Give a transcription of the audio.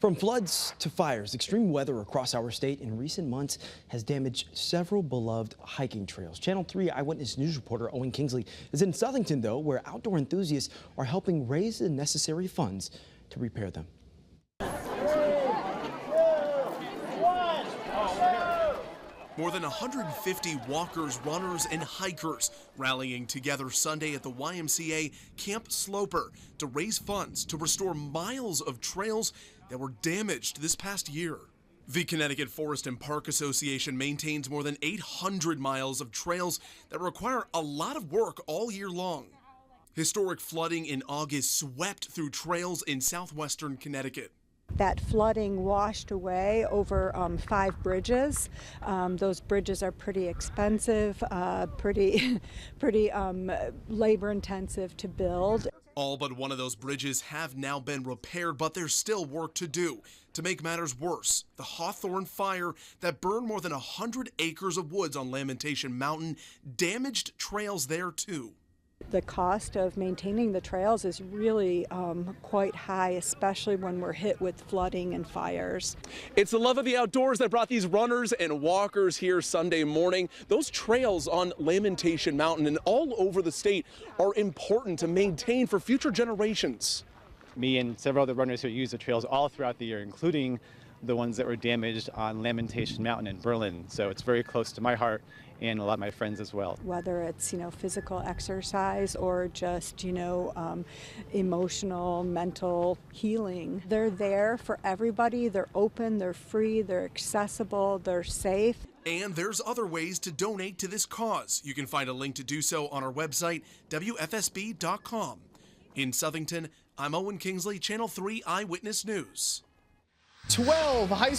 From floods to fires, extreme weather across our state in recent months has damaged several beloved hiking trails. Channel 3 Eyewitness News reporter Owen Kingsley is in Southington, though, where outdoor enthusiasts are helping raise the necessary funds to repair them. More than 150 walkers, runners, and hikers rallying together Sunday at the YMCA Camp Sloper to raise funds to restore miles of trails that were damaged this past year. The Connecticut Forest and Park Association maintains more than 800 miles of trails that require a lot of work all year long. Historic flooding in August swept through trails in southwestern Connecticut. That flooding washed away over 5 bridges. Those bridges are pretty expensive, pretty labor intensive to build. All but one of those bridges have now been repaired, but there's still work to do. To make matters worse, the Hawthorne fire that burned more than 100 acres of woods on Lamentation Mountain damaged trails there too. The cost of maintaining the trails is really quite high, especially when we're hit with flooding and fires. It's the love of the outdoors that brought these runners and walkers here Sunday morning. Those trails on Lamentation Mountain and all over the state are important to maintain for future generations. Me and several other runners who use the trails all throughout the year, including the ones that were damaged on Lamentation Mountain in Berlin. So it's very close to my heart and a lot of my friends as well. Whether it's, physical exercise or just, emotional, mental healing. They're there for everybody. They're open, they're free, they're accessible, they're safe. And there's other ways to donate to this cause. You can find a link to do so on our website, WFSB.com. In Southington, I'm Owen Kingsley, Channel 3 Eyewitness News. 12 high